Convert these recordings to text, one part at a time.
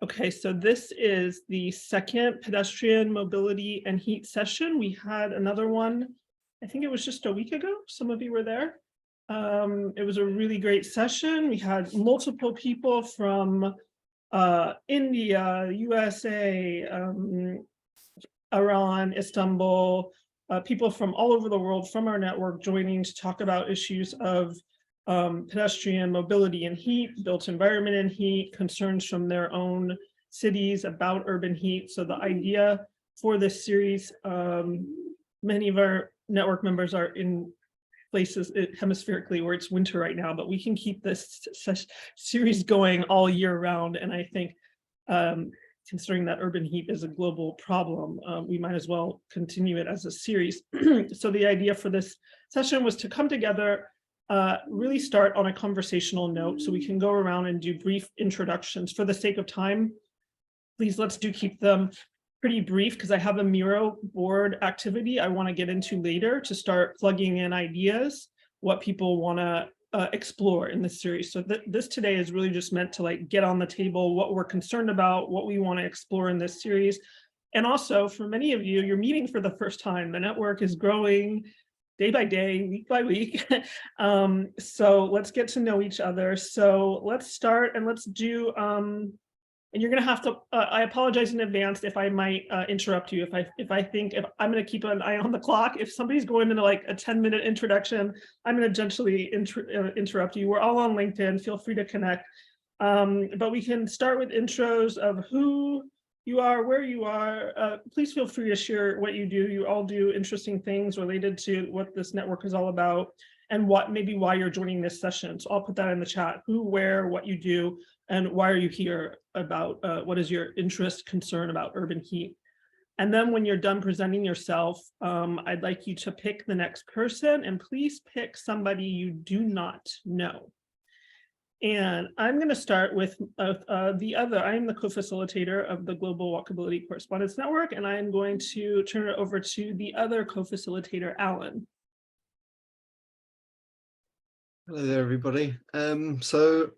Okay, so this is the second pedestrian mobility and heat session. We had another one, I think it was just a week ago. Some of you were there. It was a really great session. We had multiple people from India, USA, Iran, Istanbul, people from all over the world from our network joining to talk about issues of pedestrian mobility and heat, built environment and heat, concerns from their own cities about urban heat. So the idea for this series, many of our network members are in places hemispherically where it's winter right now, but we can keep this series going all year round. And I think considering that urban heat is a global problem, we might as well continue it as a series. So the idea for this session was to come together, really start on a conversational note so we can go around and do brief introductions. For the sake of time, please let's keep them pretty brief because I have a Miro board activity I want to get into later to start plugging in ideas, what people want to explore in this series. So this today is really just meant to like get on the table what we're concerned about, what we want to explore in this series. And also for many of you, you're meeting for the first time. The network is growing day by day, week by week. So let's get to know each other. So let's start and let's do, and you're going to have to, I apologize in advance if I might interrupt you. If I'm going to keep an eye on the clock. If somebody's going into like a 10-minute introduction, I'm going to gently interrupt you. We're all on LinkedIn. Feel free to connect. But we can start with intros of who you are, where you are. Please feel free to share what you do. You all do interesting things related to what this network is all about and maybe why you're joining this session. So I'll put that in the chat, who, where, what you do, and why are you here about, what is your interest, concern about urban heat. And then when you're done presenting yourself, I'd like you to pick the next person and please pick somebody you do not know. And I'm going to start with I'm the co-facilitator of the Global Walkability Correspondence Network, and I'm going to turn it over to the other co-facilitator, Alan. Hello there, everybody. So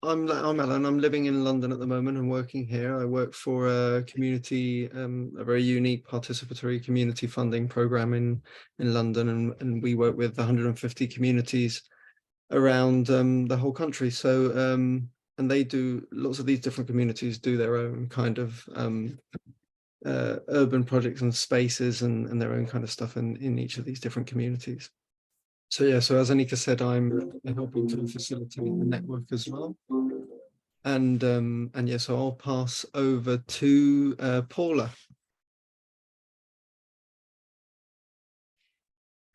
I'm Alan. I'm living in London at the moment and working here. I work for a community, a very unique participatory community funding program in London, and we work with 150 communities around the whole country. So and they do, lots of these different communities do their own kind of urban projects and spaces and their own kind of stuff in each of these different communities. So yeah, so as Anika said, I'm helping to facilitate the network as well. And yeah, so I'll pass over to Paula.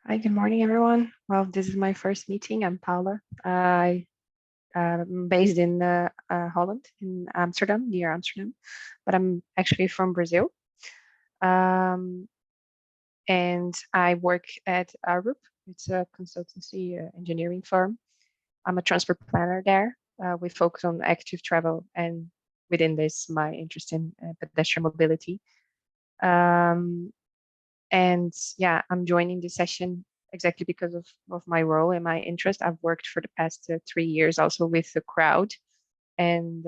Hi, good morning, everyone. Well, this is my first meeting. I'm Paula. I'm based in Holland, in Amsterdam, near Amsterdam, but I'm actually from Brazil. And I work at Group. It's a consultancy engineering firm. I'm a transport planner there. We focus on active travel, and within this, my interest in pedestrian mobility. And yeah, I'm joining the session exactly because of my role and my interest. I've worked for the past 3 years also with the crowd and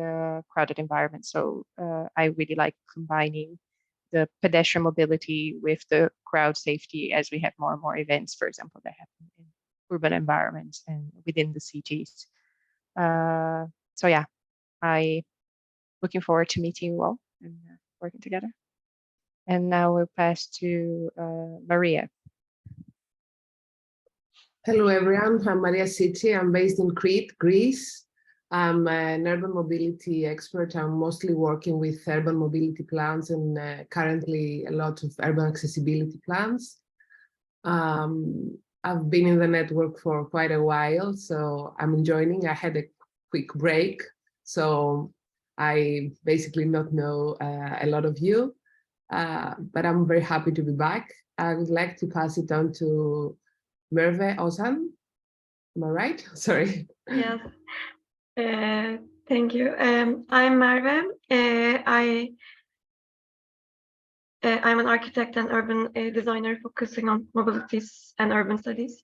crowded environment. So I really like combining the pedestrian mobility with the crowd safety as we have more and more events, for example, that happen in urban environments and within the cities. So yeah, I'm looking forward to meeting you all and working together. And now we'll pass to Maria. Hello, everyone. I'm Maria Sici. I'm based in Crete, Greece. I'm an urban mobility expert. I'm mostly working with urban mobility plans and currently a lot of urban accessibility plans. I've been in the network for quite a while, so I'm enjoying. I had a quick break, so I basically not know a lot of you, but I'm very happy to be back. I would like to pass it on to Merve Ozan. Am I right? Sorry. Yes. Thank you. I'm Merve. I'm an architect and urban designer focusing on mobilities and urban studies.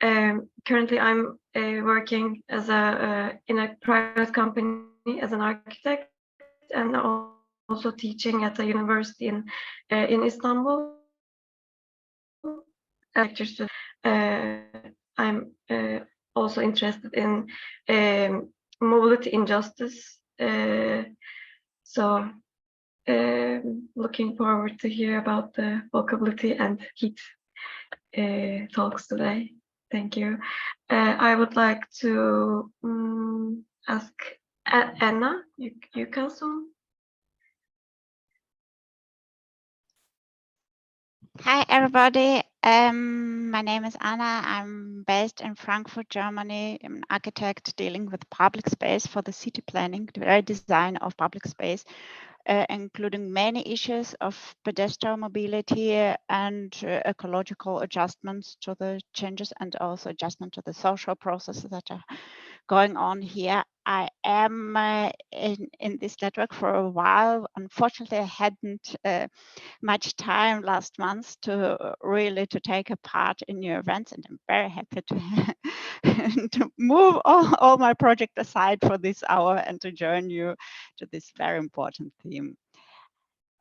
currently I'm working as in a private company as an architect, and also teaching at a university in Istanbul. I'm also interested in mobility injustice. So looking forward to hear about the walkability and heat talks today. Thank you. I would like to ask Anna, you can soon. Hi, everybody. My name is Anna. I'm based in Frankfurt, Germany. I'm an architect dealing with public space for the city planning, the design of public space, including many issues of pedestrian mobility and ecological adjustments to the changes, and also adjustment to the social processes that are going on here. I am in this network for a while. Unfortunately, I hadn't much time last month to really take a part in your events, and I'm very happy to to move all my project aside for this hour and to join you to this very important theme.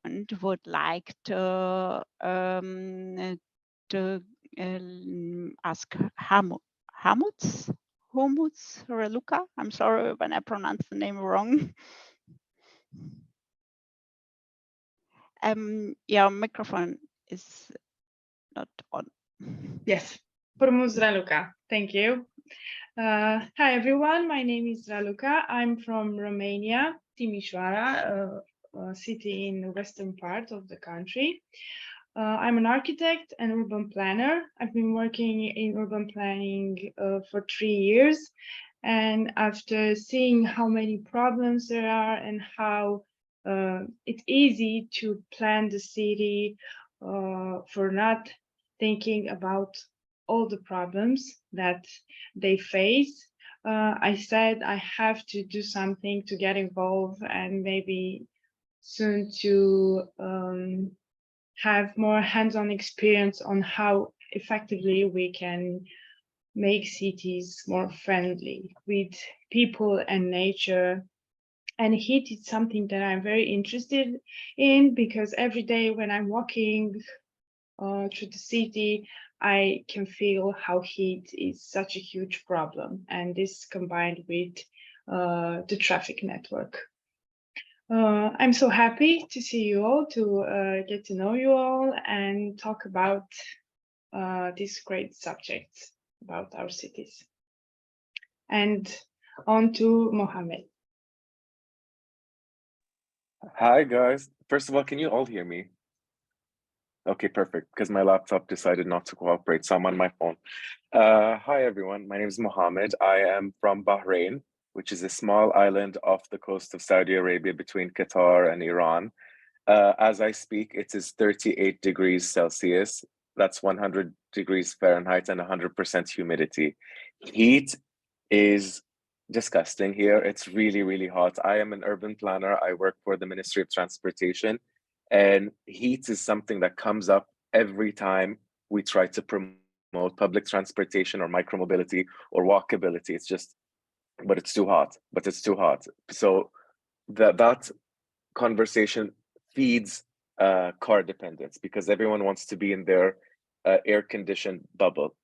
And would like to ask Humuts Reluka. I'm sorry when I pronounce the name wrong. Your microphone is not on. Yes, Hormuz Raluca. Thank you. Hi, everyone. My name is Raluca. I'm from Romania, Timișoara, a city in the western part of the country. I'm an architect and urban planner. I've been working in urban planning for 3 years. And after seeing how many problems there are and how it's easy to plan the city for not thinking about all the problems that they face, I said I have to do something to get involved and maybe soon to have more hands-on experience on how effectively we can make cities more friendly with people and nature. And heat is something that I'm very interested in, because every day when I'm walking through the city, I can feel how heat is such a huge problem, and this combined with the traffic network. I'm so happy to see you all, to get to know you all and talk about these great subjects about our cities. And on to Mohammed. Hi, guys. First of all, can you all hear me? Okay, perfect, because my laptop decided not to cooperate, so I'm on my phone. Hi, everyone. My name is Mohammed. I am from Bahrain, which is a small island off the coast of Saudi Arabia between Qatar and Iran. As I speak, it is 38 degrees Celsius. That's 100 degrees Fahrenheit and 100% humidity. Heat is disgusting here. It's really, really hot. I am an urban planner. I work for the Ministry of Transportation, and heat is something that comes up every time we try to promote public transportation or micromobility or walkability. It's just, but it's too hot, but it's too hot. So that conversation feeds car dependence, because everyone wants to be in their air-conditioned bubble.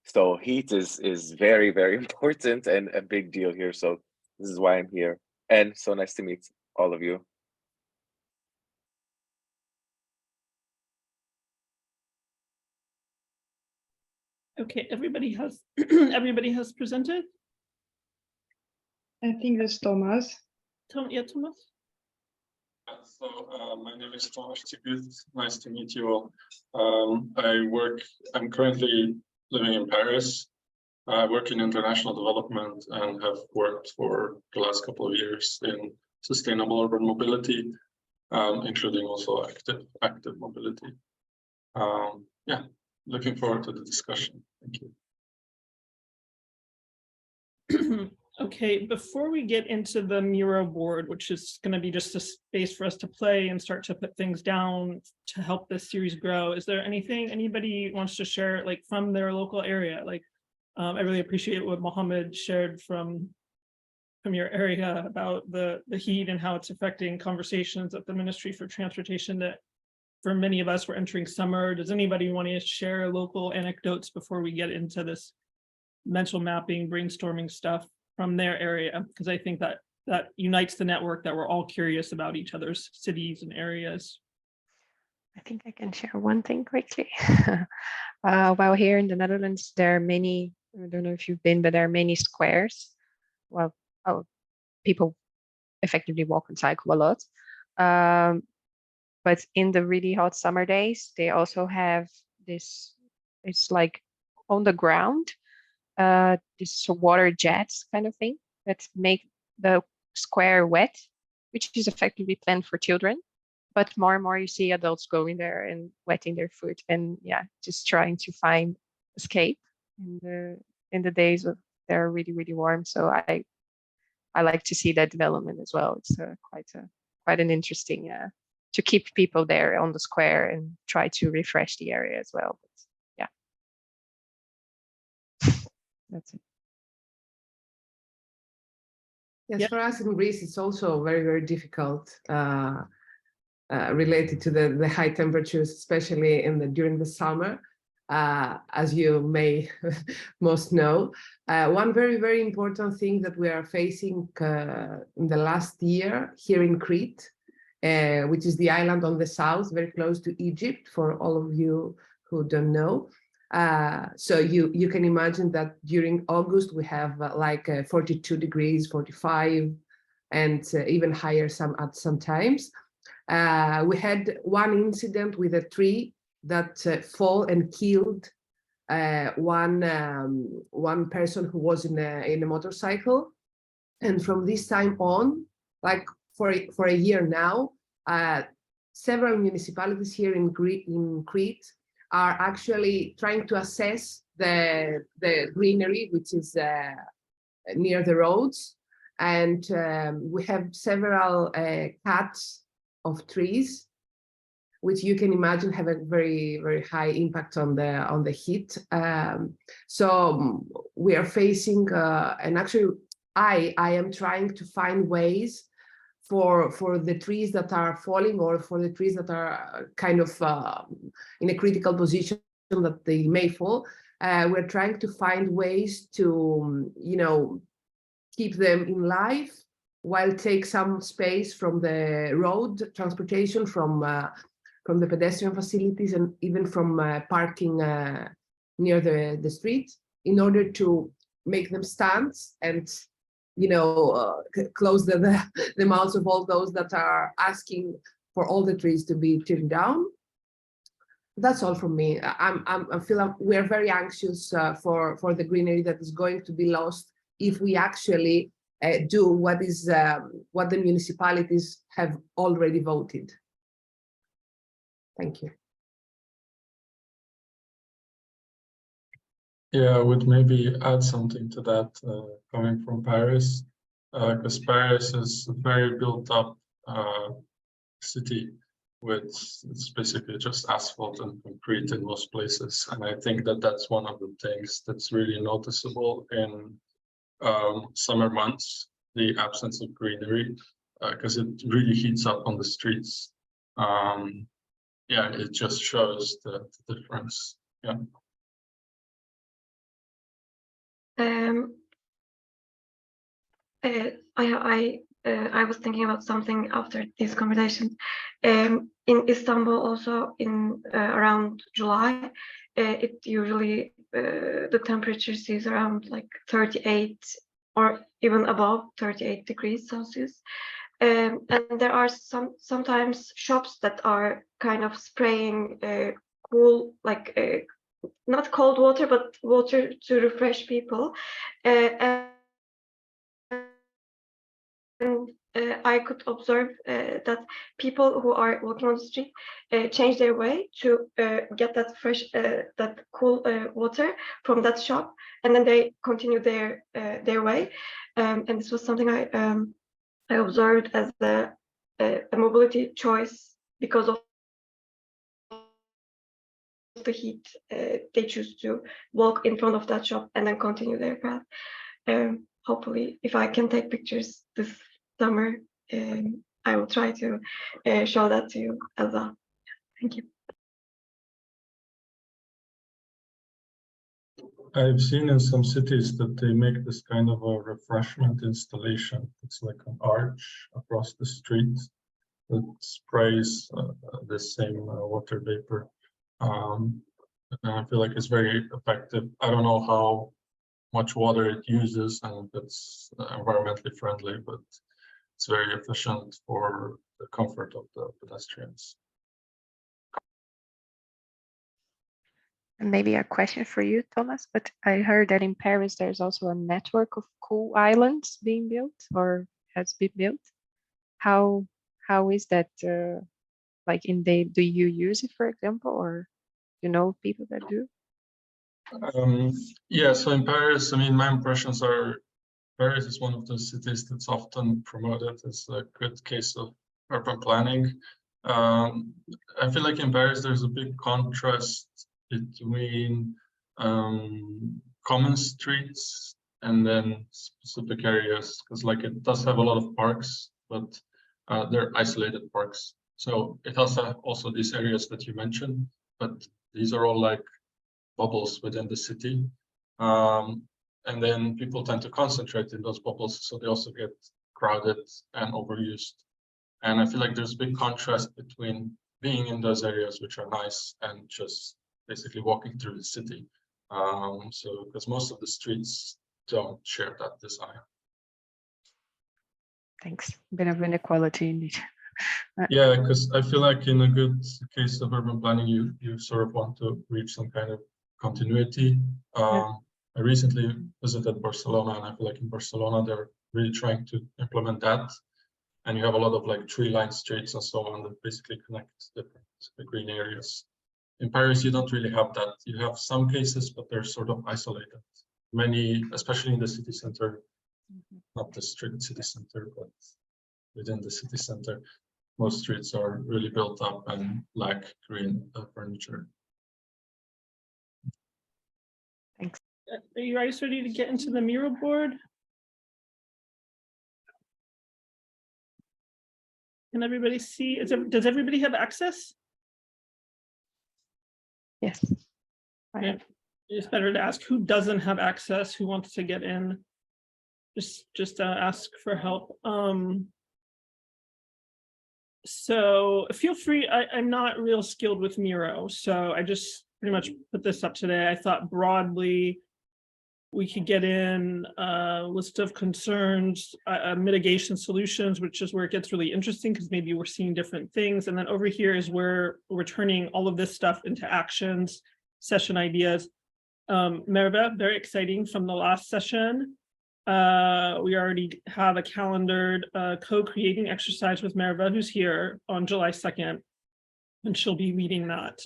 So heat is very, very important and a big deal here. So this is why I'm here. And so nice to meet all of you. Okay, everybody has everybody has presented. I think that's Thomas. Yeah, Thomas. So my name is Thomas Tigud. Nice to meet you all. I'm currently living in Paris. I work in international development and have worked for the last couple of years in sustainable urban mobility, including also active mobility. Yeah, looking forward to the discussion. Thank you. Okay, before we get into the Miro board, which is going to be just a space for us to play and start to put things down to help this series grow, is there anything anybody wants to share, like from their local area, like I really appreciate what Mohammed shared from your area about the heat and how it's affecting conversations at the Ministry for Transportation. That for many of us, we're entering summer. Does anybody want to share local anecdotes before we get into this mental mapping, brainstorming stuff from their area? Because I think that unites the network, that we're all curious about each other's cities and areas. I think I can share one thing quickly. While here in the Netherlands, there are many, I don't know if you've been, but there are many squares. Well, people effectively walk and cycle a lot. But in the really hot summer days, they also have this, it's like on the ground, this water jets kind of thing that make the square wet, which is effectively planned for children. But more and more you see adults going there and wetting their foot, and yeah, just trying to find escape in the days of they're really, really warm. So I like to see that development as well. It's quite an interesting to keep people there on the square and try to refresh the area as well. But yeah, that's it. Yes, for us in Greece, it's also very, very difficult related to the high temperatures, especially during the summer, as you may most know. One very, very important thing that we are facing in the last year here in Crete, which is the island on the south, very close to Egypt, for all of you who don't know. So you can imagine that during August we have like 42 degrees, 45, and even higher at some times. We had one incident with a tree that fell and killed one person who was in a motorcycle. And from this time on, like for a year now, several municipalities here in Crete are actually trying to assess the greenery, which is near the roads. And we have several cuts of trees, which you can imagine have a very, very high impact on the heat. So we are facing, and actually I am trying to find ways for the trees that are falling, or for the trees that are kind of in a critical position that they may fall. We're trying to find ways to, keep them in life while take some space from the road transportation, from the pedestrian facilities, and even from parking near the street, in order to make them stand and close the mouths of all those that are asking for all the trees to be trimmed down. That's all from me. I feel we're very anxious for the greenery that is going to be lost if we actually do what the municipalities have already voted. Thank you. Yeah, I would maybe add something to that, coming from Paris, because Paris is a very built up city with, it's basically just asphalt and concrete in most places. And I think that that's one of the things that's really noticeable in summer months, the absence of greenery, because it really heats up on the streets. Yeah, it just shows the difference. Yeah. I was thinking about something after this conversation. In Istanbul, also in around July, it usually the temperature is around like 38 or even above 38 degrees Celsius. And there are sometimes shops that are kind of spraying cool, like not cold water, but water to refresh people. And I could observe that people who are walking on the street change their way to get that fresh, that cool water from that shop, and then they continue their way. And this was something I observed as a mobility choice because of the heat, they choose to walk in front of that shop and then continue their path. Hopefully, if I can take pictures this summer, I will try to show that to you as well. Thank you. I've seen in some cities that they make this kind of a refreshment installation. It's like an arch across the street that sprays the same water vapor. And I feel like it's very effective. I don't know how much water it uses and if it's environmentally friendly, but it's very efficient for the comfort of the pedestrians. And maybe a question for you, Thomas, but I heard that in Paris, there's also a network of cool islands being built or has been built. How is that, like do you use it, for example, or you know people that do? Yeah, so in Paris, I mean, my impressions are Paris is one of those cities that's often promoted as a good case of urban planning. I feel like in Paris, there's a big contrast between common streets and then specific areas, because like it does have a lot of parks, but they're isolated parks. So it has also these areas that you mentioned, but these are all like bubbles within the city. And then people tend to concentrate in those bubbles, so they also get crowded and overused. And I feel like there's a big contrast between being in those areas, which are nice, and just basically walking through the city. So because most of the streets don't share that design. Thanks. Bit of inequality indeed. Yeah, because I feel like in a good case of urban planning, you sort of want to reach some kind of continuity. I recently visited Barcelona, and I feel like in Barcelona, they're really trying to implement that. And you have a lot of like tree-lined streets and so on that basically connect different green areas. In Paris, you don't really have that. You have some cases, but they're sort of isolated. Many, especially in the city center, not the strict city center, but within the city center, most streets are really built up and lack green furniture. Thanks. Are you guys ready to get into the Miro board? Can everybody see? Does everybody have access? Yes. Yeah. It's better to ask who doesn't have access, who wants to get in. Just ask for help. So feel free. I'm not real skilled with Miro, so I just pretty much put this up today. I thought broadly we could get in a list of concerns, mitigation solutions, which is where it gets really interesting because maybe we're seeing different things. And then over here is where we're turning all of this stuff into actions, session ideas. Merve, very exciting from the last session. We already have a calendared co-creating exercise with Merve, who's here on July 2nd, and she'll be leading that.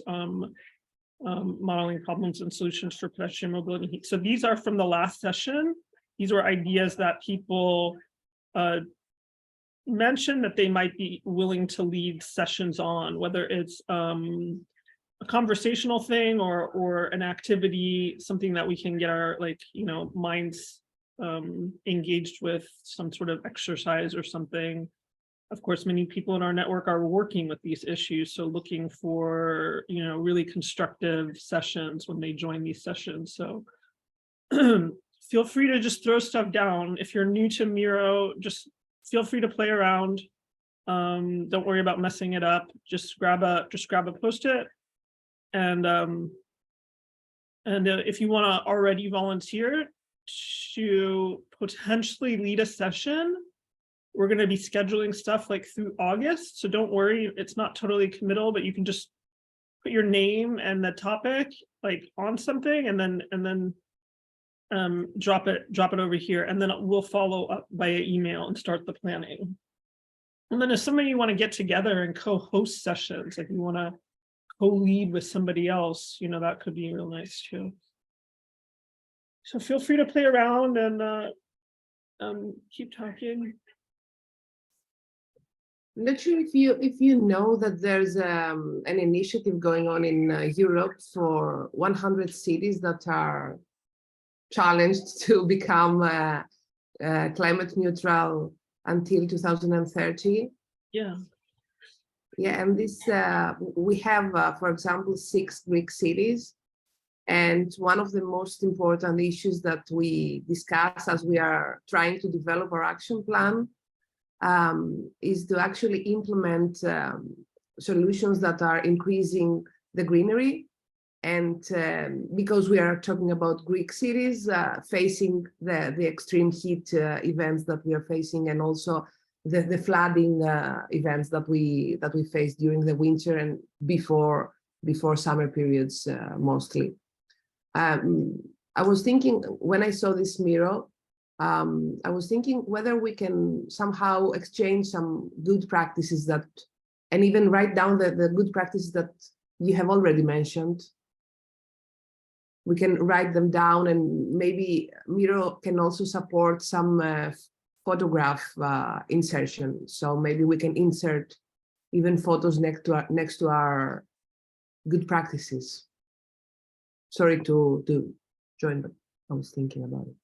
Modeling problems and solutions for pedestrian mobility heat. So these are from the last session. These were ideas that people mentioned that they might be willing to lead sessions on, whether it's a conversational thing or an activity, something that we can get our minds engaged with, some sort of exercise or something. Of course, many people in our network are working with these issues, so looking for really constructive sessions when they join these sessions. So feel free to just throw stuff down. If you're new to Miro, just feel free to play around. Don't worry about messing it up. Just grab a Post-it, and if you want to already volunteer to potentially lead a session, we're going to be scheduling stuff like through August. So don't worry, it's not totally committal, but you can just put your name and the topic like on something and then drop it over here. And then we'll follow up via email and start the planning. And then if somebody you want to get together and co-host sessions, if you want to co-lead with somebody else, that could be real nice too. So feel free to play around and keep talking. Not sure if you know that there's an initiative going on in Europe for 100 cities that are challenged to become climate neutral until 2030. Yeah. Yeah, and this we have, for example, 6 Greek cities. And one of the most important issues that we discuss as we are trying to develop our action plan is to actually implement solutions that are increasing the greenery. And because we are talking about Greek cities facing the extreme heat events that we are facing, and also the flooding events that we face during the winter and before summer periods mostly. I was thinking when I saw this mirror, I was thinking whether we can somehow exchange some good practices that, and even write down the good practices that you have already mentioned. We can write them down, and maybe Miro can also support some photograph insertion. So maybe we can insert even photos next to our good practices. Sorry to join, but I was thinking about it.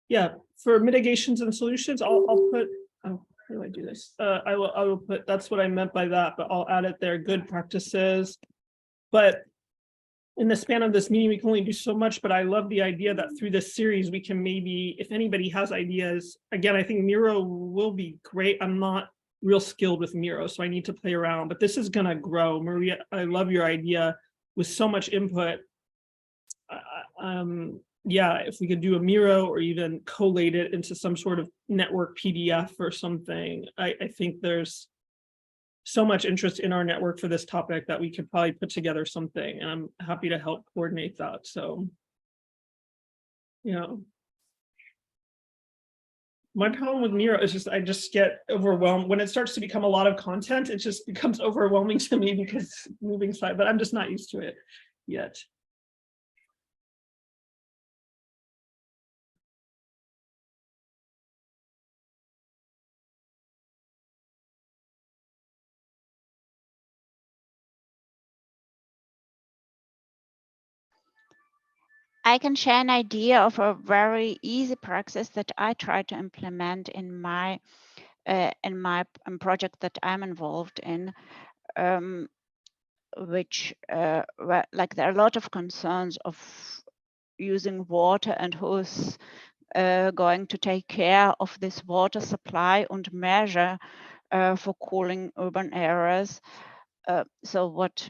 Yeah, for mitigations and solutions, I'll put, oh, how do I do this? I will put, that's what I meant by that, but I'll add it there, good practices. But in the span of this meeting, we can only do so much, but I love the idea that through this series, we can maybe, if anybody has ideas, again, I think Miro will be great. I'm not real skilled with Miro, so I need to play around, but this is gonna grow. Maria, I love your idea with so much input. Yeah, if we could do a Miro or even collate it into some sort of network PDF or something, I think there's so much interest in our network for this topic that we could probably put together something, and I'm happy to help coordinate that. So, you know, my problem with Miro is just I just get overwhelmed when it starts to become a lot of content. It just becomes overwhelming to me because moving side, but I'm just not used to it yet. I can share an idea of a very easy practice that I try to implement in my project that I'm involved in, which like there are a lot of concerns of using water and who's going to take care of this water supply and measure for cooling urban areas. So what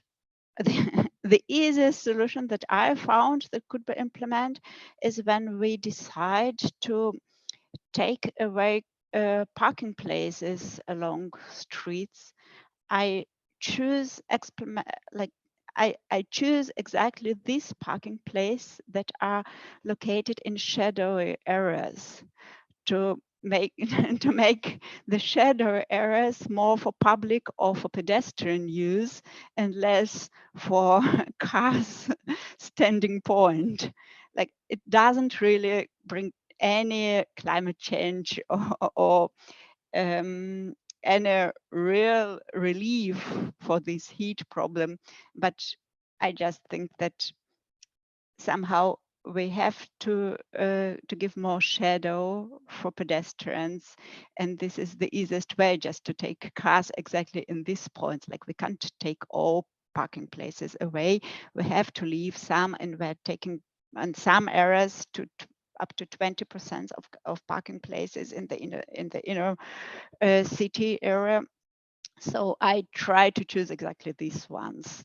the easiest solution that I found that could be implemented is when we decide to take away parking places along streets. I choose I choose exactly this parking place that are located in shadowy areas to make to make the shadow areas more for public or for pedestrian use and less for cars standing point. Like it doesn't really bring any climate change or any real relief for this heat problem, but I just think that somehow we have to give more shadow for pedestrians, and this is the easiest way, just to take cars exactly in this point. Like we can't take all parking places away. We have to leave some, and we're taking in some areas to up to 20% of parking places in the inner city area. So I try to choose exactly these ones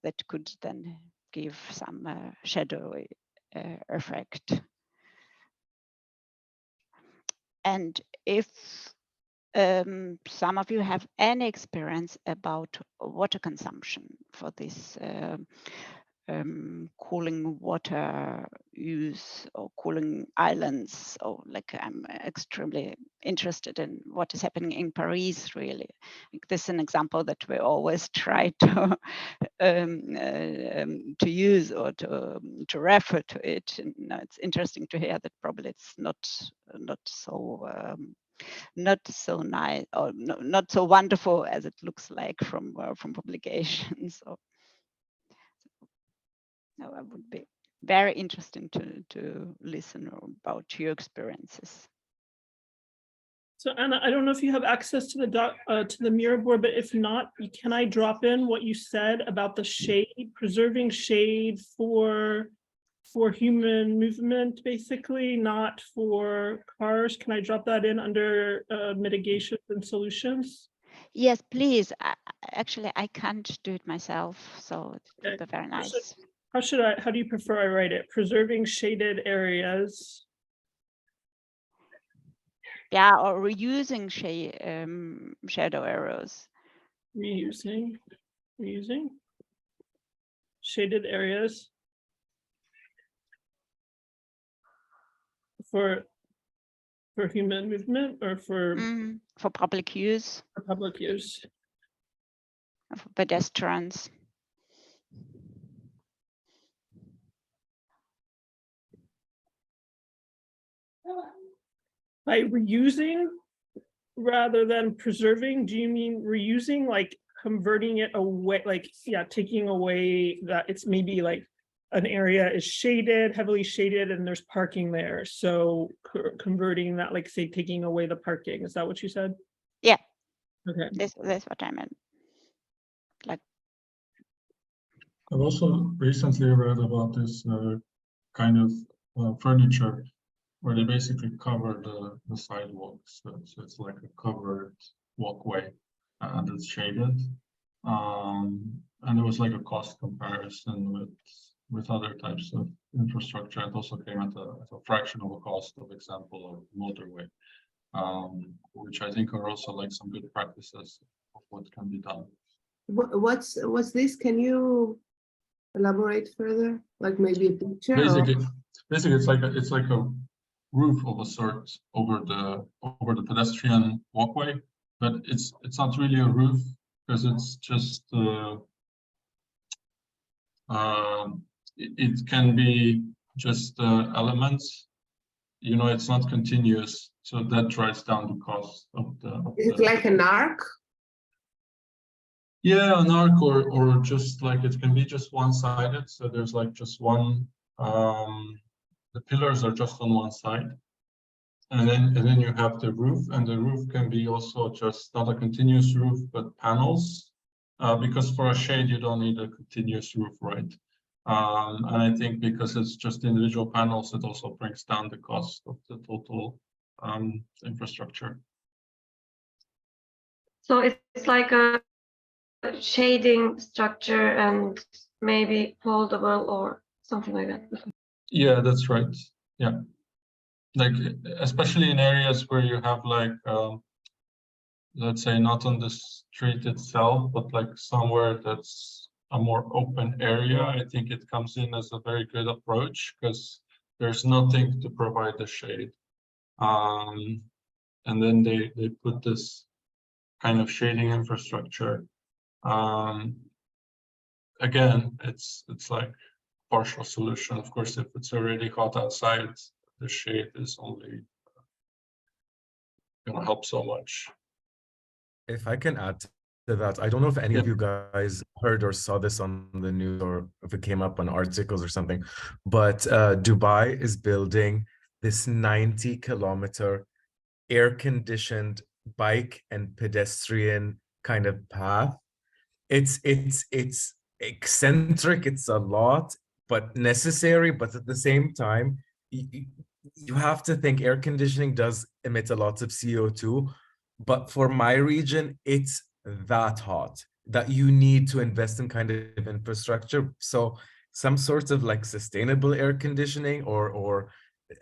that could then give some shadowy effect. And if some of you have any experience about water consumption for this cooling water use or cooling islands. So like I'm extremely interested in what is happening in Paris, really. Like, this is an example that we always try to use or to refer to it. And it's interesting to hear that probably it's not so nice or not so wonderful as it looks like from publications. So no, I would be very interesting to listen about your experiences. So Anna, I don't know if you have access to the mirror board, but if not, can I drop in what you said about the shade, preserving shade for human movement, basically, not for cars? Can I drop that in under mitigations and solutions? Yes, please. Actually, I can't do it myself, so it would Okay. be very nice. How do you prefer I write it? Preserving shaded areas. Yeah, or reusing shadow arrows. Reusing shaded areas for human movement or for public use. For public use. For pedestrians. By reusing rather than preserving, do you mean reusing, like converting it away, like, yeah, taking away that it's maybe like an area is shaded, heavily shaded, and there's parking there. So converting that, like say taking away the parking, is that what you said? Yeah. Okay. That's what I meant. Like, I've also recently read about this kind of furniture where they basically cover the sidewalks. So it's like a covered walkway and it's shaded. And there was like a cost comparison with other types of infrastructure. It also came at a fraction of a cost, of example, of motorway, which I think are also like some good practices of what can be done. What's this? Can you elaborate further? Like maybe a picture? Basically, it's like a roof of a sort over the pedestrian walkway, but it's not really a roof because it's just it can be just elements. You know, it's not continuous, so that drives down the cost of the. Is it like an arc? Yeah, an arc or just like it can be just one-sided. So there's like just one. The pillars are just on one side. And then you have the roof, and the roof can be also just not a continuous roof, but panels, because for a shade you don't need a continuous roof, right? And I think because it's just individual panels, it also brings down the cost of the total infrastructure. So it's like a shading structure and maybe foldable or something like that. Yeah, that's right. Yeah. Like, especially in areas where you have like, let's say not on the street itself, but like somewhere that's a more open area, I think it comes in as a very good approach because there's nothing to provide the shade. And then they put this kind of shading infrastructure. Again, it's like partial solution. Of course, if it's already hot outside, the shade is only going to help so much. If I can add to that, I don't know if any of you guys heard or saw this on the news or if it came up on articles or something, but Dubai is building this 90-kilometer air-conditioned bike and pedestrian kind of path. It's eccentric, it's a lot, but necessary, but at the same time, you have to think air conditioning does emit a lot of CO2, but for my region, it's that hot that you need to invest in kind of infrastructure. So some sort of like sustainable air conditioning or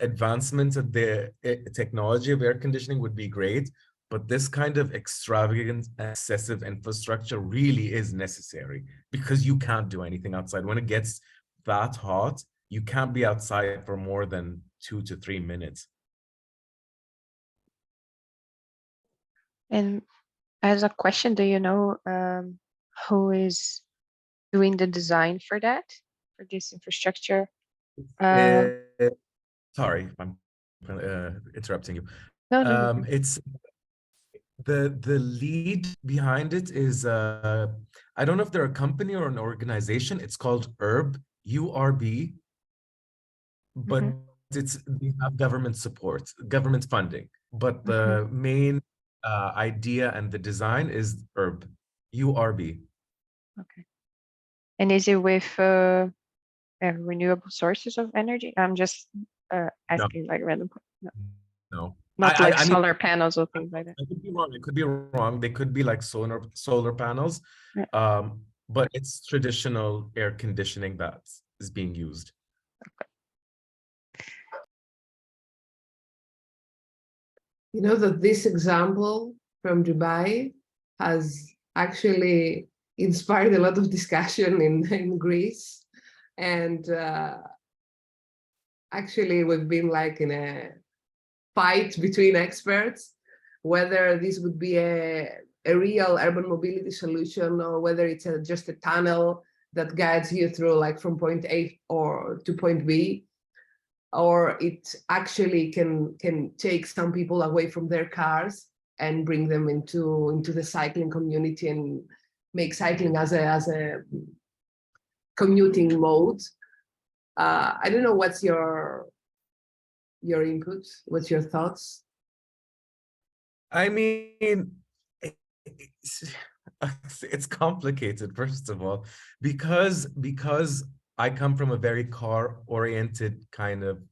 advancement of the technology of air conditioning would be great, but this kind of extravagant, excessive infrastructure really is necessary because you can't do anything outside. When it gets that hot, you can't be outside for more than 2 to 3 minutes. And as a question, do you know who is doing the design for that, for this infrastructure? Sorry if I'm interrupting you. No. It's the lead behind it is I don't know if they're a company or an organization. It's called URB, but they have government support, government funding. But the main idea and the design is URB. Okay. And is it with renewable sources of energy? I'm just asking like random. No. Not like I mean, solar panels or things like that. I could be wrong. It could be wrong. They could be like solar panels. Yeah. But it's traditional air conditioning that is being used. You know that this example from Dubai has actually inspired a lot of discussion in Greece. And actually, we've been like in a fight between experts, whether this would be a real urban mobility solution or whether it's just a tunnel that guides you through like from point A or to point B, or it actually can take some people away from their cars and bring them into the cycling community and make cycling as a commuting mode. I don't know, what's your input? What's your thoughts? I mean, it's complicated, first of all, because I come from a very car-oriented kind of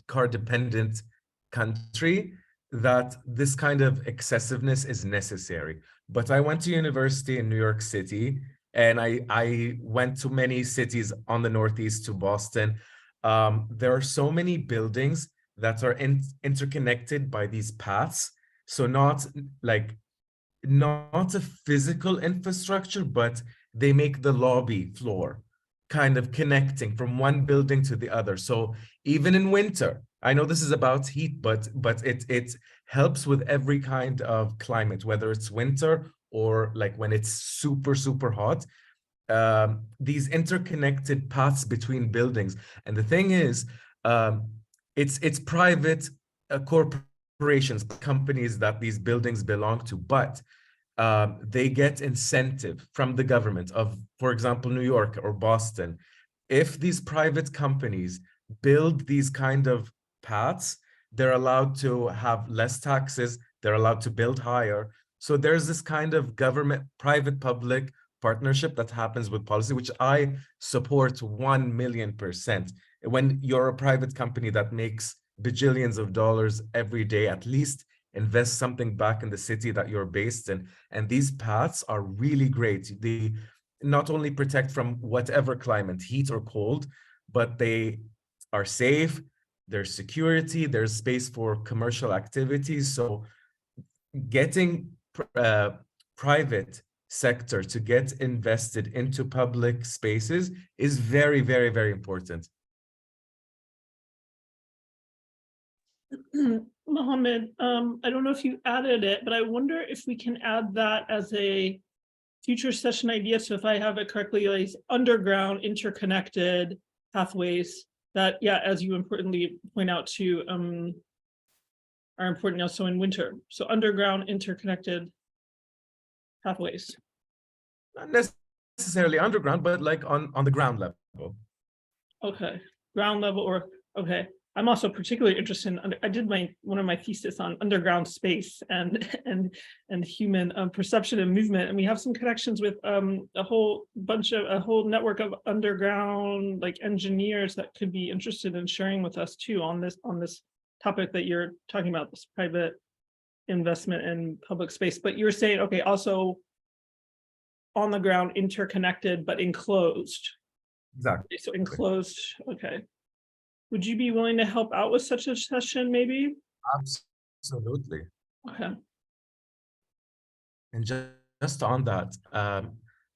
car-dependent country, that this kind of excessiveness is necessary. But I went to university in New York City, and I went to many cities on the Northeast, to Boston. There are so many buildings that are interconnected by these paths. So not a physical infrastructure, but they make the lobby floor kind of connecting from one building to the other. So even in winter, I know this is about heat, but it helps with every kind of climate, whether it's winter or like when it's super, super hot. These interconnected paths between buildings. And the thing is, it's private corporations, companies that these buildings belong to, but they get incentive from the government of, for example, New York or Boston. If these private companies build these kind of paths, they're allowed to have less taxes, they're allowed to build higher. So there's this kind of government, private, public partnership that happens with policy, which I support 1,000,000%. When you're a private company that makes bajillions of dollars every day, at least invest something back in the city that you're based in. And these paths are really great. They not only protect from whatever climate, heat or cold, but they are safe, there's security, there's space for commercial activities. So getting private sector to get invested into public spaces is very, very, very important. Mohammed, I don't know if you added it, but I wonder if we can add that as a future session idea. So if I have it correctly, like underground interconnected pathways that, yeah, as you importantly point out too, are important also in winter. So underground interconnected pathways. Not necessarily underground, but like on the ground level. Okay, ground level, or okay. I'm also particularly interested in, I did one of my thesis on underground space and human perception and movement, and we have some connections with a whole network of underground like engineers that could be interested in sharing with us too on this topic that you're talking about, this private investment in public space. But you're saying, okay, also on the ground interconnected but enclosed. Exactly. So enclosed, okay. Would you be willing to help out with such a session, maybe? Absolutely. Okay. And just on that,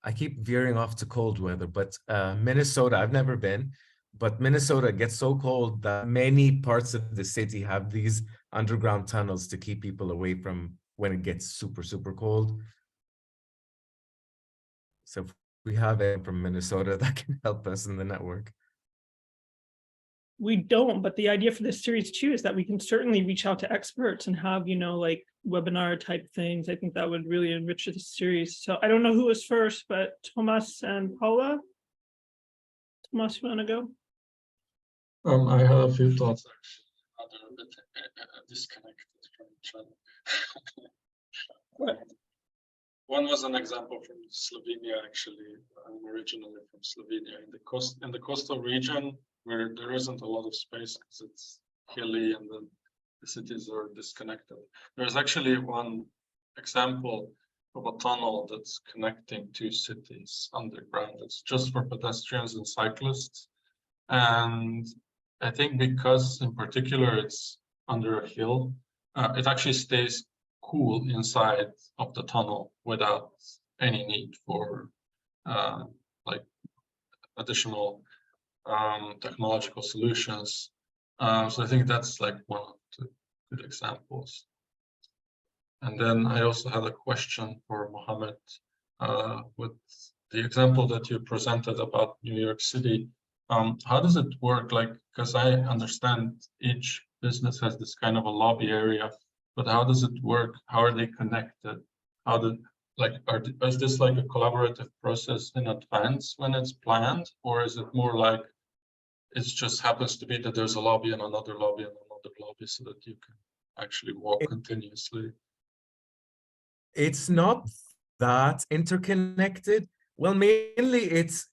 I keep veering off to cold weather, but Minnesota, I've never been, but Minnesota gets so cold that many parts of the city have these underground tunnels to keep people away from when it gets super, super cold. So if we have anyone from Minnesota that can help us in the network. We don't, but the idea for this series too is that we can certainly reach out to experts and have, like webinar type things. I think that would really enrich the series. So I don't know who was first, but Thomas and Paula. Thomas, you want to go? I had a few thoughts actually. They're a bit disconnected from each other. One was an example from Slovenia. Actually, I'm originally from Slovenia. In the coastal region, where there isn't a lot of space because it's hilly and then the cities are disconnected. There's actually one example of a tunnel that's connecting two cities underground. It's just for pedestrians and cyclists. And I think because in particular it's under a hill, it actually stays cool inside of the tunnel without any need for like additional technological solutions. So I think that's like one of the good examples. And then I also had a question for Mohammed with the example that you presented about New York City. How does it work? Like, because I understand each business has this kind of a lobby area, but how does it work? How are they connected? How do is this like a collaborative process in advance when it's planned, or is it more like it just happens to be that there's a lobby and another lobby and another lobby so that you can actually walk continuously? It's not that interconnected. Well, mainly it's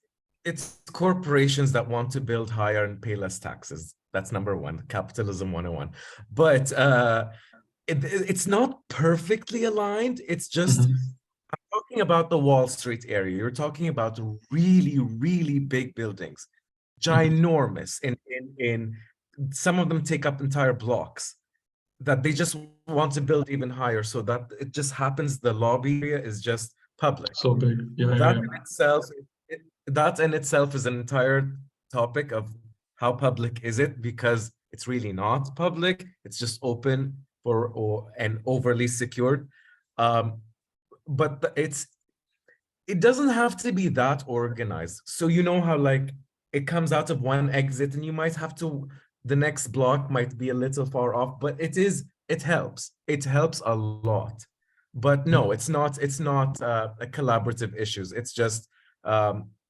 corporations that want to build higher and pay less taxes. That's number one, capitalism 101. But it's not perfectly aligned. It's just, I'm talking about the Wall Street area. You're talking about really, really big buildings, ginormous. In some of them take up entire blocks that they just want to build even higher, so that it just happens the lobby area is just public. So big, yeah. That in itself, that in itself is an entire topic of how public is it, because it's really not public. It's just open and overly secured. But it doesn't have to be that organized. So you know how like it comes out of one exit and you might have to, the next block might be a little far off, but it helps. It helps a lot. But no, it's not a collaborative issues. It's just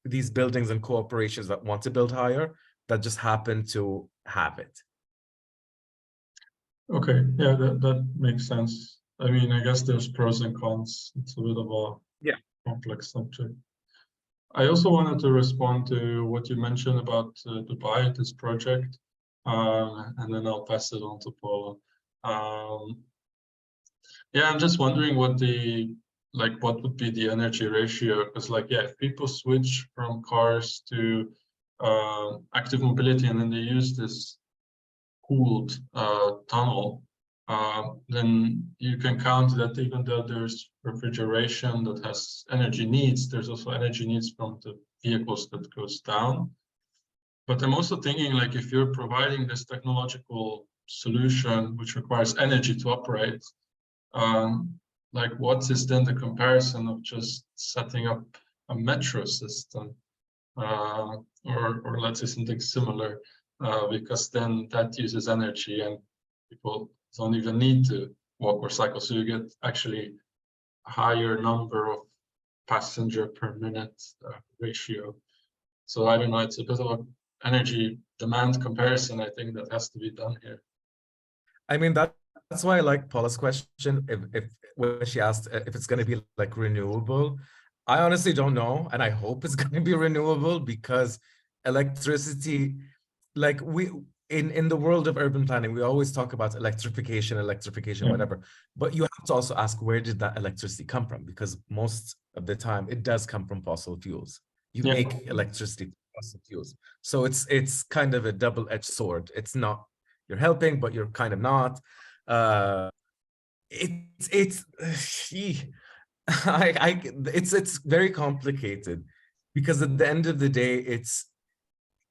these buildings and corporations that want to build higher that just happen to have it. Okay, yeah, that makes sense. I mean, I guess there's pros and cons. It's a bit of a complex subject. I also wanted to respond to what you mentioned about Dubai, this project, and then I'll pass it on to Paula. Yeah, I'm just wondering what would be the energy ratio? Because if people switch from cars to active mobility and then they use this cooled tunnel, then you can count that even though there's refrigeration that has energy needs, there's also energy needs from the vehicles that goes down. But I'm also thinking, like, if you're providing this technological solution which requires energy to operate, like, what is then the comparison of just setting up a metro system, or let's say something similar, because then that uses energy and people don't even need to walk or cycle, so you get actually a higher number of passenger per minute ratio. So I don't know, it's a bit of an energy demand comparison, I think, that has to be done here. I mean, that's why I like Paula's question. If when she asked if it's going to be like renewable, I honestly don't know, and I hope it's going to be renewable, because electricity, like in the world of urban planning, we always talk about electrification, whatever. But you have to also ask, where did that electricity come from? Because most of the time it does come from fossil fuels. You make electricity from fossil fuels. So it's kind of a double-edged sword. It's not, you're helping, but you're kind of not. it's very complicated because at the end of the day,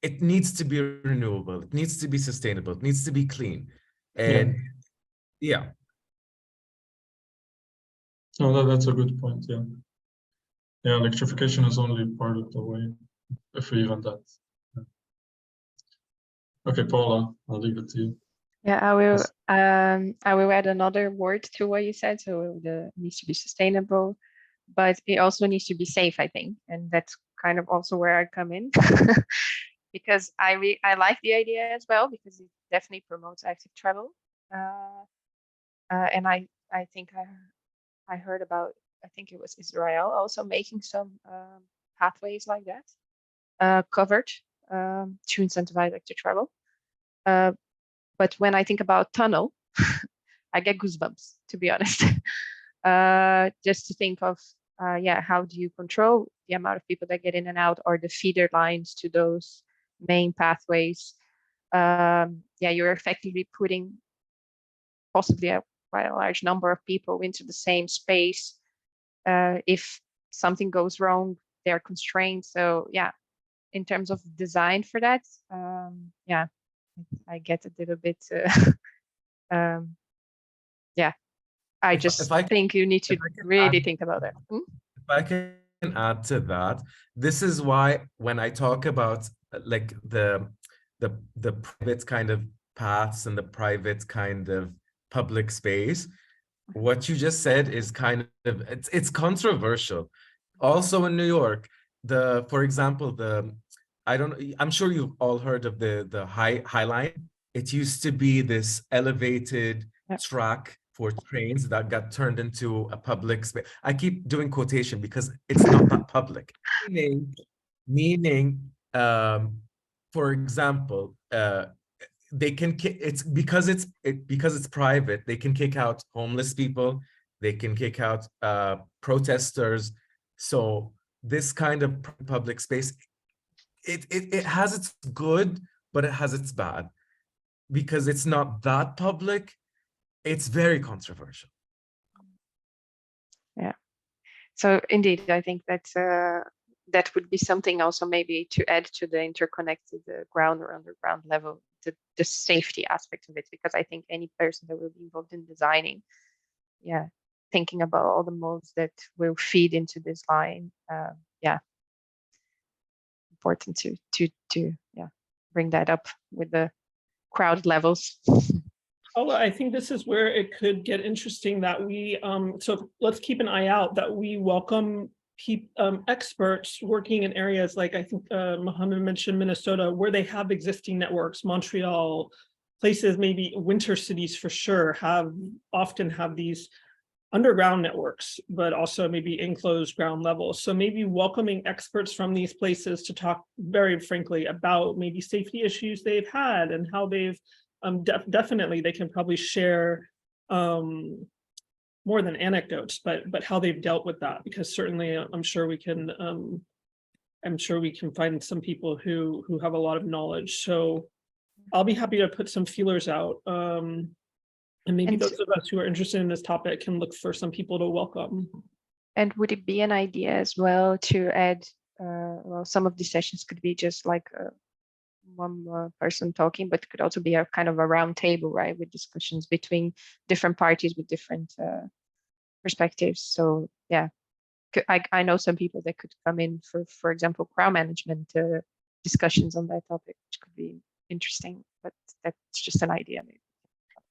it needs to be renewable, it needs to be sustainable, it needs to be clean, and yeah. No, that's a good point. Yeah. Yeah, electrification is only part of the way, if even that. Yeah. Okay, Paula, I'll leave it to you. Yeah, I will add another word to what you said. So it needs to be sustainable, but it also needs to be safe, I think. And that's kind of also where I come in. Because I like the idea as well, because it definitely promotes active travel. And I think I heard about, I think it was Israel also making some pathways like that covered to incentivize active travel. But when I think about tunnel, I get goosebumps, to be honest. Just to think of, yeah, how do you control the amount of people that get in and out, or the feeder lines to those main pathways? Yeah, you're effectively putting possibly quite a large number of people into the same space. If something goes wrong, they're constrained. So yeah, in terms of design for that, yeah, I get a little bit, yeah, I just think you need to really think about that. If I can add to that, this is why when I talk about like the private kind of paths and the private kind of public space, what you just said is kind of, it's controversial. Also in New York, for example, I'm sure you've all heard of the High Line. It used to be this elevated track for trains that got turned into a public space. I keep doing quotation because it's not that public. Meaning, for example, they can because it's private, they can kick out homeless people, they can kick out protesters. So this kind of public space, it has its good, but it has its bad, because it's not that public. It's very controversial. Yeah. So indeed, I think that would be something also maybe to add to the interconnected ground or underground level, the safety aspect of it, because I think any person that will be involved in designing, yeah, thinking about all the modes that will feed into this line, yeah, important to yeah, bring that up with the crowd levels. Although I think this is where it could get interesting, that we, so let's keep an eye out that we welcome experts working in areas like, I think Mohammed mentioned Minnesota, where they have existing networks. Montreal, places, maybe winter cities for sure, often have these underground networks, but also maybe enclosed ground levels. So maybe welcoming experts from these places to talk very frankly about maybe safety issues they've had and how they've definitely they can probably share more than anecdotes, but how they've dealt with that, because certainly I'm sure we can find some people who have a lot of knowledge. So I'll be happy to put some feelers out, and maybe those of us who are interested in this topic can look for some people to welcome. And would it be an idea as well to add, well, some of these sessions could be just like one person talking, but could also be a kind of a round table, right, with discussions between different parties with different perspectives. So yeah, I know some people that could come in for example, crowd management discussions on that topic, which could be interesting, but that's just an idea maybe.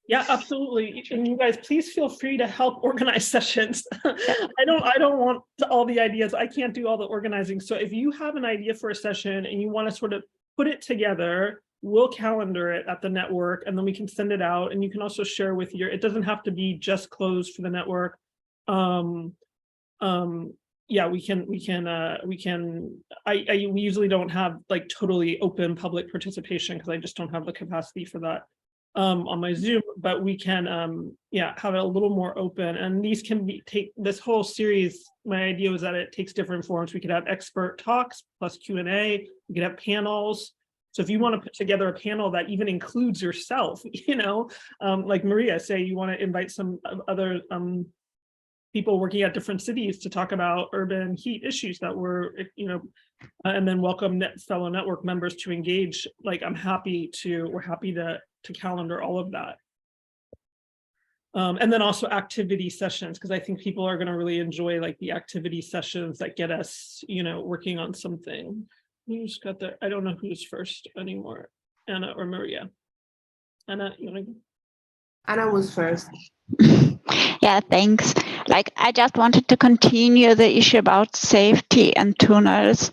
Yeah, absolutely. And you guys, please feel free to help organize sessions. I don't want all the ideas. I can't do all the organizing. So if you have an idea for a session and you want to sort of put it together, we'll calendar it at the network, and then we can send it out. And you can also share with it doesn't have to be just closed for the network. Yeah, we usually don't have like totally open public participation, because I just don't have the capacity for that on my Zoom, but we can yeah, have it a little more open. And these can take this whole series. My idea was that it takes different forms. We could have expert talks plus Q&A. We could have panels. So if you want to put together a panel that even includes yourself, you know, like Maria, say you want to invite some other people working at different cities to talk about urban heat issues that were, and then welcome fellow network members to engage. Like, we're happy to calendar all of that. And then also activity sessions, because I think people are going to really enjoy like the activity sessions that get us, working on something. You just got there. I don't know who's first anymore, Anna or Maria. Anna, you want to? Anna was first. Yeah, thanks. Like, I just wanted to continue the issue about safety and tunnels.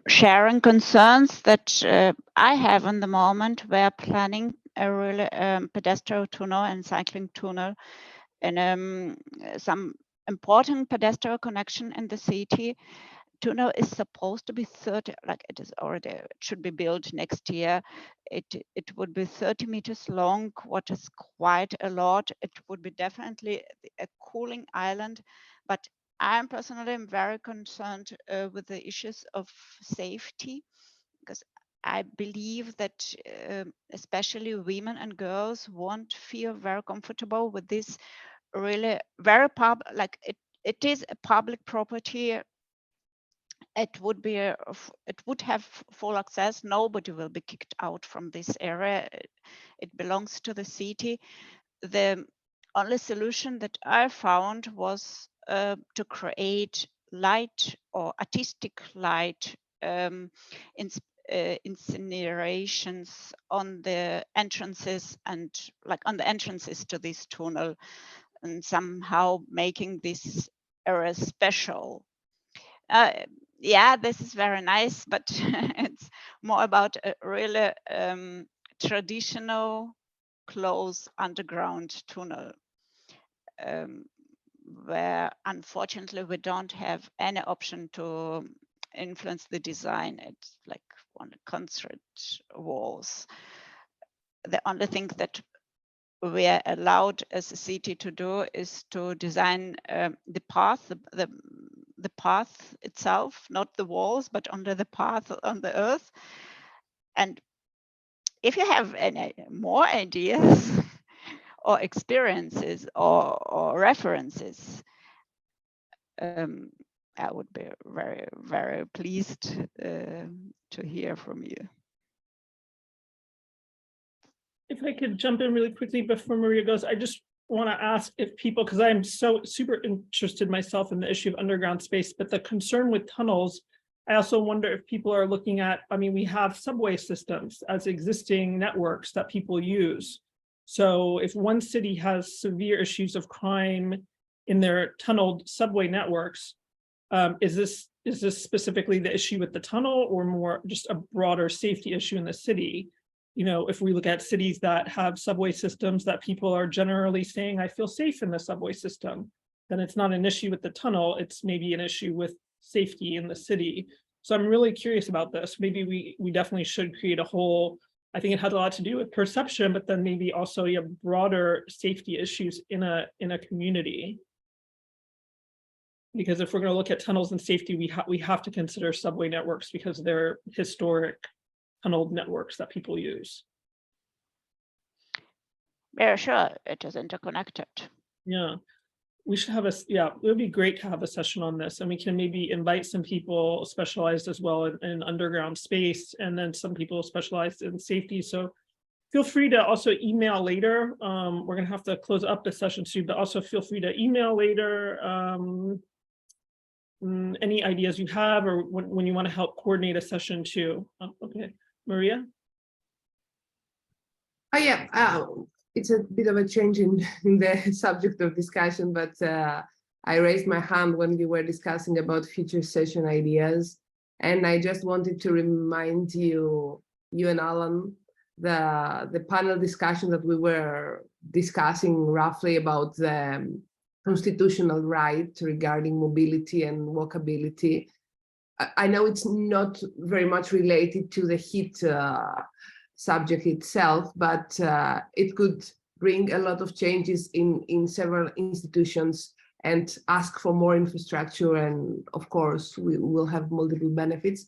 Sharing concerns that I have in the moment. We're planning a really pedestrian tunnel and cycling tunnel and some important pedestrian connection in the city. Tunnel is supposed to be 30, like it is already, it should be built next year. It would be 30 meters long, what is quite a lot. It would be definitely a cooling island, but I'm personally very concerned with the issues of safety, because I believe that especially women and girls won't feel very comfortable with this really very like it is a public property. It would have full access. Nobody will be kicked out from this area. It belongs to the city. The only solution that I found was to create light or artistic light incinerations on the entrances and like on the entrances to this tunnel, and somehow making this area special. Yeah, this is very nice, but it's more about a really traditional close underground tunnel where unfortunately we don't have any option to influence the design. It's like on the concrete walls. The only thing that we are allowed as a city to do is to design the path, the path itself, not the walls, but under the path on the earth. And if you have any more ideas or experiences or references, I would be very, very pleased to hear from you. If I could jump in really quickly before Maria goes, I just want to ask if people, because I'm so super interested myself in the issue of underground space, but the concern with tunnels, I also wonder if people are looking at, I mean, we have subway systems as existing networks that people use. So if one city has severe issues of crime in their tunneled subway networks, is this specifically the issue with the tunnel, or more just a broader safety issue in the city? If we look at cities that have subway systems that people are generally saying, I feel safe in the subway system, then it's not an issue with the tunnel, it's maybe an issue with safety in the city. So I'm really curious about this. Maybe we definitely should create a whole, I think it has a lot to do with perception, but then maybe also broader safety issues in a community. Because if we're going to look at tunnels and safety, we have to consider subway networks because they're historic tunneled networks that people use. Yeah, sure, it is interconnected. Yeah, we should have it would be great to have a session on this, and we can maybe invite some people specialized as well in underground space, and then some people specialized in safety. So feel free to also email later. We're gonna have to close up the session soon, but also feel free to email later any ideas you have, or when you want to help coordinate a session too. Okay, Maria? Oh yeah, it's a bit of a change in the subject of discussion, but I raised my hand when you were discussing about future session ideas. And I just wanted to remind you and Alan, the panel discussion that we were discussing roughly about the constitutional right regarding mobility and walkability. I know it's not very much related to the heat subject itself, but it could bring a lot of changes in several institutions and ask for more infrastructure, and of course we will have multiple benefits.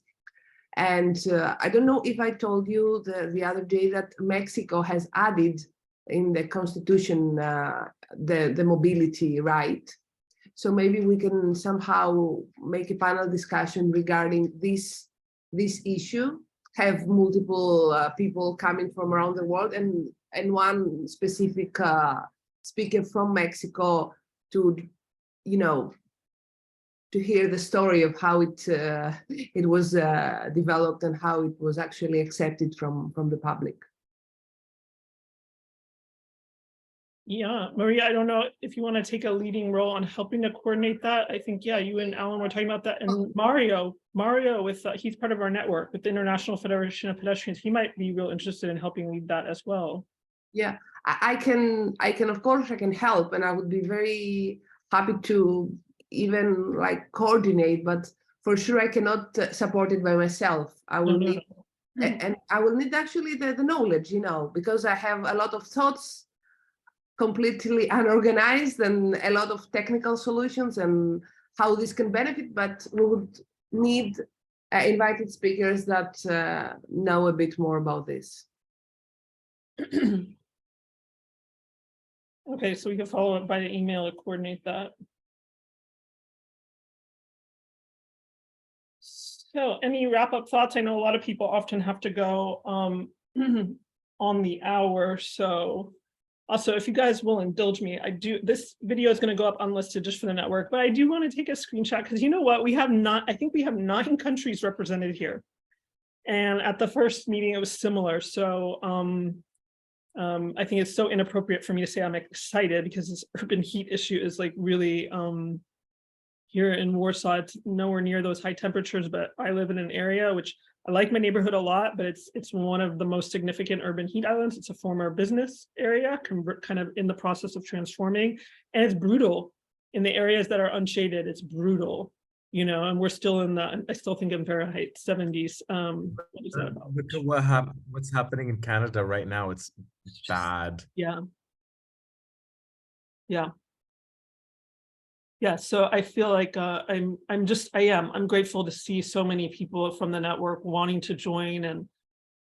And I don't know if I told you the other day that Mexico has added in the Constitution the mobility right. So maybe we can somehow make a panel discussion regarding this issue, have multiple people coming from around the world, and one specific speaker from Mexico to, you know, to hear the story of how it was developed and how it was actually accepted from the public. Yeah, Maria, I don't know if you want to take a leading role on helping to coordinate that. I think, yeah, you and Alan were talking about that. And Mario with, he's part of our network with the International Federation of Pedestrians. He might be real interested in helping lead that as well. Yeah, I can, of course, I can help, and I would be very happy to even like coordinate, but for sure I cannot support it by myself. I will need, and I will need actually the knowledge, you know, because I have a lot of thoughts, completely unorganized, and a lot of technical solutions and how this can benefit, but we would need invited speakers that know a bit more about this. Okay, so we can follow up by the email to coordinate that. So any wrap-up thoughts? I know a lot of people often have to go on the hour, so also, if you guys will indulge me, this video is going to go up unlisted just for the network, but I do want to take a screenshot because you know what? I think we have 9 countries represented here. And at the first meeting, it was similar. So I think it's so inappropriate for me to say I'm excited because this urban heat issue is like really here in Warsaw, it's nowhere near those high temperatures, but I live in an area which I like my neighborhood a lot, but it's one of the most significant urban heat islands. It's a former business area, kind of in the process of transforming, and it's brutal in the areas that are unshaded. It's brutal, you know, and we're still in the, I still think in Fahrenheit 70s. What is that about? Look at what's happening in Canada right now. It's bad. Yeah. Yeah. Yeah, so I feel like I'm grateful to see so many people from the network wanting to join and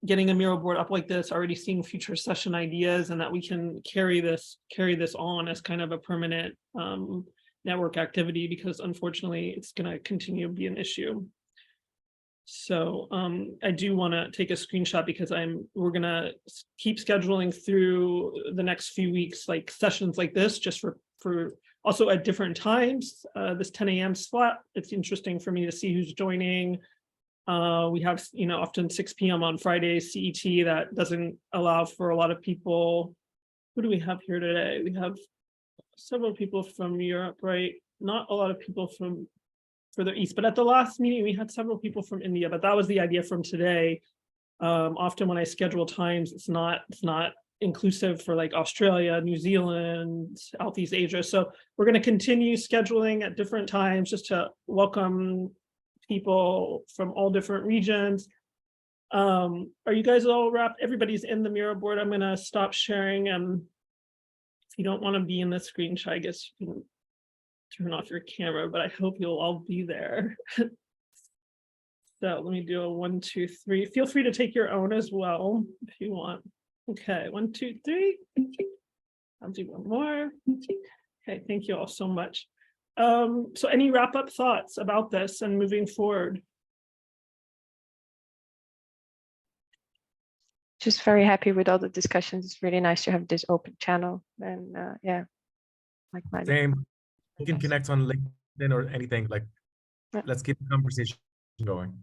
getting a mural board up like this, already seeing future session ideas, and that we can carry this on as kind of a permanent network activity, because unfortunately it's going to continue to be an issue. So I do want to take a screenshot because we're going to keep scheduling through the next few weeks, like sessions like this, just for also at different times. This 10 a.m. slot, it's interesting for me to see who's joining. We have, you know, often 6 p.m. on Fridays, CET, that doesn't allow for a lot of people. Who do we have here today? We have several people from Europe, right? Not a lot of people from further east, but at the last meeting, we had several people from India, but that was the idea from today. Often when I schedule times, it's not inclusive for like Australia, New Zealand, Southeast Asia. So we're going to continue scheduling at different times just to welcome people from all different regions. Are you guys all wrapped? Everybody's in the mural board. I'm going to stop sharing. If you don't want to be in the screenshot, I guess you can turn off your camera, but I hope you'll all be there. So let me do a 1, 2, 3. Feel free to take your own as well if you want. Okay, 1, 2, 3. I'll do one more. Okay, thank you all so much. So any wrap-up thoughts about this and moving forward? Just very happy with all the discussions. It's really nice to have this open channel, and yeah, like my Same. You can connect on LinkedIn or anything. Like, let's keep the conversation going.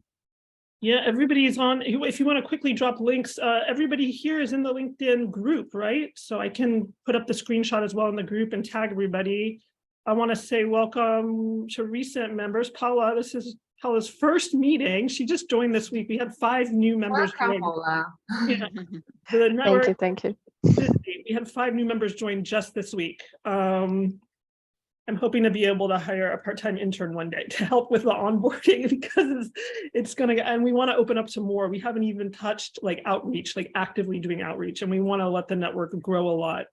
Yeah, everybody's on. If you want to quickly drop links, everybody here is in the LinkedIn group, right? So I can put up the screenshot as well in the group and tag everybody. I want to say welcome to recent members. Paula, this is Paula's first meeting. She just joined this week. We had 5 new members. Welcome, Paula. Yeah. The network, thank you. We had 5 new members join just this week. I'm hoping to be able to hire a part-time intern one day to help with the onboarding, because it's going to, and we want to open up some more. We haven't even touched like outreach, like actively doing outreach, and we want to let the network grow a lot.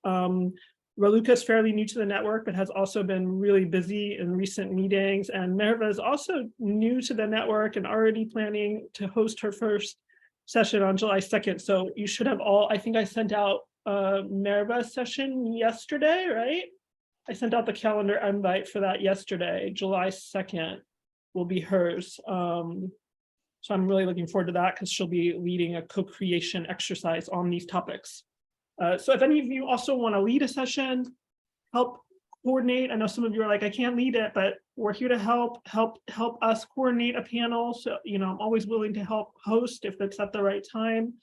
Raluca is fairly new to the network, but has also been really busy in recent meetings. And Merva is also new to the network and already planning to host her first session on July 2nd. So you should have all, I think I sent out Merva session yesterday, right? I sent out the calendar invite for that yesterday. July 2nd will be hers. So I'm really looking forward to that because she'll be leading a co-creation exercise on these topics. So if any of you also want to lead a session, help coordinate. I know some of you are like, I can't lead it, but we're here to help us coordinate a panel. So, you know, I'm always willing to help host if it's at the right time.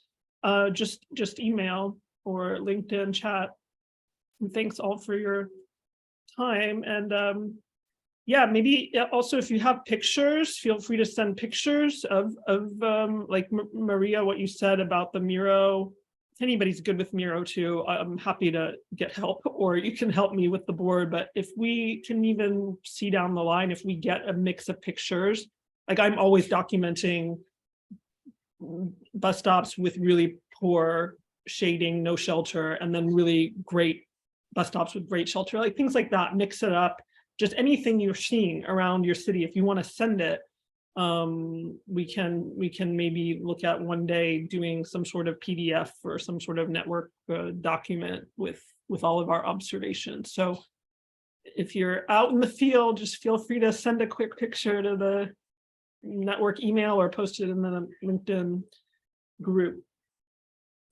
Just email or LinkedIn chat. And thanks all for your time. And yeah, maybe also if you have pictures, feel free to send pictures of like Maria, what you said about the Miro. If anybody's good with Miro too, I'm happy to get help, or you can help me with the board. But if we can even see down the line, if we get a mix of pictures, like I'm always documenting bus stops with really poor shading, no shelter, and then really great bus stops with great shelter, like things like that, mix it up. Just anything you're seeing around your city, if you want to send it, we can maybe look at one day doing some sort of PDF or some sort of network document with all of our observations. So if you're out in the field, just feel free to send a quick picture to the network email or post it in the LinkedIn group.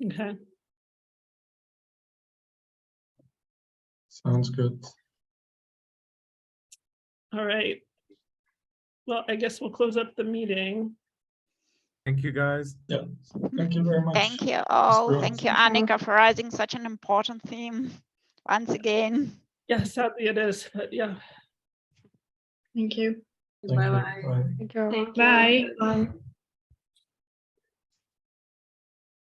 Okay. Sounds good. All right. Well, I guess we'll close up the meeting. Thank you, guys. Yeah, thank you very much. Thank you all. great. Thank you, Annika, for raising such an important theme once again. Yeah, sadly it is, but yeah. Thank you. Thank you. Bye-bye. Bye. Thank you. Thank you. Bye. Bye.